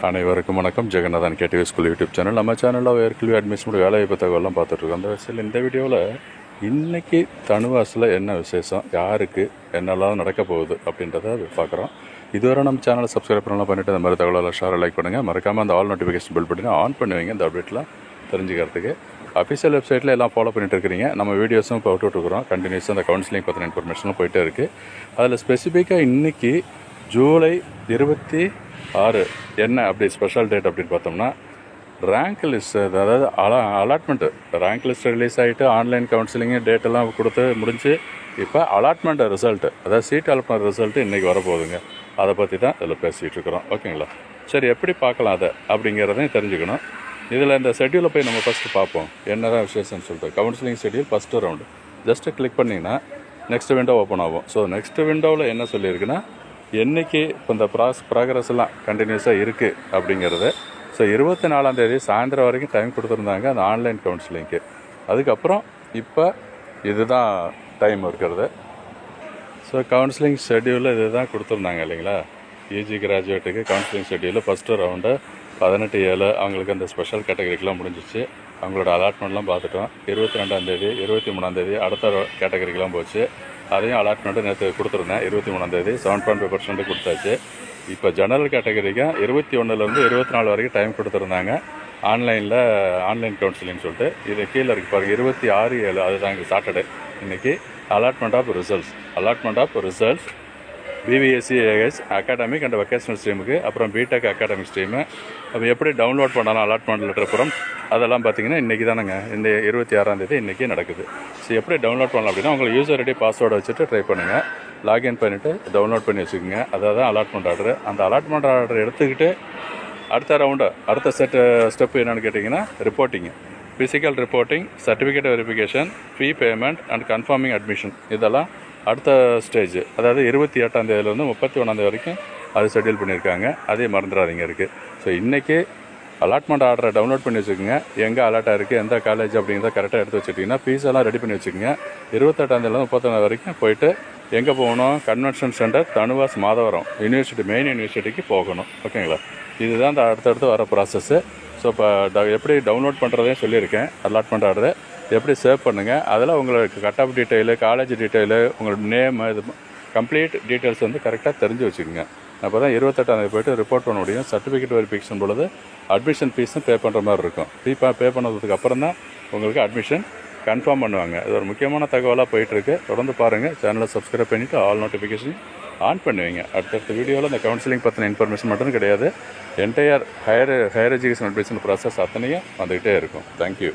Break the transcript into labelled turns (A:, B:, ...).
A: அனைவருக்கும் வணக்கம். Jaganathan KTV school YouTube channel. நம்ம சேனலில் உயர்கல்வி அட்மிஷனோட வேலைவாய்ப்பு தகவலாம் பார்த்துட்ருக்கோம். அந்த வரிசையில் இந்த வீடியோவில் இன்றைக்கி தனுவாசில் என்ன விசேஷம், யாருக்கு என்னெல்லாம் நடக்க போகுது அப்படின்றத பார்க்குறோம். இதுவரை நம்ம சேனலை சப்ஸ்கிரைப் பண்ணலாம் பண்ணிவிட்டு அந்த மாதிரி தகவலெல்லாம் ஷேர் லைக் பண்ணுங்கள். மறக்காமல் அந்த ஆல் நோட்டிஃபிகேஷன் பில் பண்ணி ஆன் பண்ணுவீங்க இந்த அப்டேட்லாம் தெரிஞ்சுக்கிறதுக்கு. அஃபிஷியல் வெப்சைட்டில் எல்லாம் ஃபாலோ பண்ணிட்டு இருக்கிறீங்க. நம்ம வீடியோஸும் இப்போ விட்டுருக்குறோம். கண்டினியூஸாக அந்த கவுன்சிலிங் பற்றின இன்ஃபர்மேஷனும் போயிட்டே இருக்குது. அதில் ஸ்பெசிஃபிக்காக இன்றைக்கி ஜூலை 26 என்ன அப்படி ஸ்பெஷல் டேட் அப்படின்னு பார்த்தோம்னா, ரேங்க் லிஸ்ட், அதாவது அலாட்மெண்ட்டு, ரேங்க் லிஸ்ட் ரிலீஸ் ஆகிட்டு ஆன்லைன் கவுன்சிலிங்கு டேட்டெல்லாம் கொடுத்து முடிஞ்சு இப்போ அலாட்மெண்ட் ரிசல்ட்டு, அதாவது சீட் அலாட்மெண்ட் ரிசல்ட்டு இன்றைக்கி வரப்போகுதுங்க. அதை பற்றி தான் இதில் பேசிகிட்டு இருக்கிறோம். ஓகேங்களா? சரி, எப்படி பார்க்கலாம் அதை அப்படிங்கிறதையும் தெரிஞ்சுக்கணும். இதில் இந்த ஷெட்யூலை போய் நம்ம ஃபஸ்ட்டு பார்ப்போம். என்ன தான் விசேஷம்னு சொல்லிட்டு counselling schedule first round just click பண்ணிங்கன்னா நெக்ஸ்ட் விண்டோ ஓப்பன் ஆகும். ஸோ நெக்ஸ்ட் விண்டோவில் என்ன சொல்லியிருக்குன்னா, என்றைக்கு இப்போ இந்த ப்ராக்ரஸ் எல்லாம் கண்டினியூஸாக இருக்குது அப்படிங்கிறது. ஸோ 24 சாயந்தரம் வரைக்கும் டைம் கொடுத்துருந்தாங்க அந்த ஆன்லைன் கவுன்சிலிங்க்கு. அதுக்கப்புறம் இப்போ இதுதான் டைம் இருக்கிறது. ஸோ கவுன்சிலிங் ஷெட்யூலில் இது தான் கொடுத்துருந்தாங்க இல்லைங்களா. யூஜி கிராஜுவேட்டுக்கு கவுன்சிலிங் ஷெட்யூலில் ஃபஸ்ட்டு ரவுண்டு 18/7 அவங்களுக்கு அந்த ஸ்பெஷல் கேட்டகரிக்கெலாம் முடிஞ்சிச்சு. அவங்களோட அலாட்மெண்ட்லாம் பார்த்துட்டோம். 22 23 அடுத்த கேட்டகரிக்கெலாம் போச்சு. அதையும் அலாட்மெண்ட்டு நேற்று கொடுத்துருந்தேன். 23 7.5% கொடுத்தாச்சு. இப்போ ஜெனரல் கேட்டகரிக்கு 21 24 வரைக்கும் டைம் கொடுத்துருந்தாங்க ஆன்லைன் கவுன்சிலிங் சொல்லிட்டு. இது கீழே இருக்குது பாருங்கள், 26/7 அதுதான் இங்கே சாட்டர்டே. இன்றைக்கி allotment of results BVSc academic and vocational ஸ்ட்ரீமுக்கு, அப்புறம் பிடெக் அகாடமிக் ஸ்ட்ரீமு. அப்போ எப்படி டவுன்லோட் பண்ணலாம் அலாட்மெண்ட் லெட்டர் புறம் அதெல்லாம் பார்த்திங்கன்னா இன்றைக்கி தானேங்க, இந்த 26 இன்றைக்கி நடக்குது. ஸோ எப்படி டவுன்லோட் பண்ணலாம் அப்படின்னா, உங்களுக்கு யூசர் ஐடி பாஸ்வேர்டை வச்சுட்டு ட்ரை பண்ணுங்கள். லாகின் பண்ணிவிட்டு டவுன்லோட் பண்ணி வச்சுக்கோங்க. அதான் அலாட்மெண்ட் ஆர்டர். அந்த அலாட்மெண்ட் ஆர்டர் எடுத்துக்கிட்டு அடுத்த ஸ்டெப்பு என்னென்னு கேட்டிங்கன்னா, reporting, physical reporting, certificate verification, fee payment and confirming admission. இதெல்லாம் அடுத்த ஸ்டேஜ். அதாவது 28 31 வரைக்கும் அது ஷெட்யூல் பண்ணியிருக்காங்க. அதே மறந்துடாதீங்க இருக்குது. ஸோ இன்றைக்கி அலாட்மெண்ட் ஆர்டரை டவுன்லோட் பண்ணி வச்சுக்கோங்க. எங்கே அலாட்டாக இருக்குது, எந்த காலேஜ் அப்படிங்கிறத கரெக்டாக எடுத்து வச்சுட்டிங்கன்னா ஃபீஸ் எல்லாம் ரெடி பண்ணி வச்சுக்கோங்க. 28 31 வரைக்கும் போயிட்டு எங்கே போகணும், convention centre TANUVAS Madhavaram university, main யூனிவர்சிட்டிக்கு போகணும். ஓகேங்களா? இதுதான் இந்த அடுத்தடுத்து வர ப்ராசஸ்ஸு. ஸோ இப்போ எப்படி டவுன்லோட் பண்ணுறதையும் சொல்லியிருக்கேன். அலாட்மெண்ட் ஆர்டரை எப்படி சேவ் பண்ணுங்கள், அதில் உங்களுக்கு cut off detail, college detail, உங்களோட நேம், இது கம்ப்ளீட் டீட்டெயில்ஸ் கரெக்டாக தெரிஞ்சு வச்சுக்கோங்க. அப்போ தான் 28 போய்ட்டு ரிப்போர்ட் பண்ண முடியும். சர்டிஃபிகேட் வெரிஃபிகேஷன் பொழுது அட்மிஷன் ஃபீஸும் பே பண்ணுற மாதிரி இருக்கும். பே பண்ணதுக்கு அப்புறம் தான் உங்களுக்கு அட்மிஷன் கன்ஃபார்ம் பண்ணுவாங்க. இது ஒரு முக்கியமான தகவலாக போயிட்டுருக்கு. தொடர்ந்து பாருங்கள். சேனலை சப்ஸ்கிரைப் பண்ணிவிட்டு ஆல் நோட்டிஃபிகேஷன் ஆன் பண்ணுவீங்க. அடுத்தடுத்த வீடியோவில் இந்த கவுன்சிலிங் பற்றின இன்ஃபர்மேஷன் மட்டும் கிடையாது, entire higher education admission process அத்தனையும் வந்துக்கிட்டே இருக்கும். தேங்க்யூ.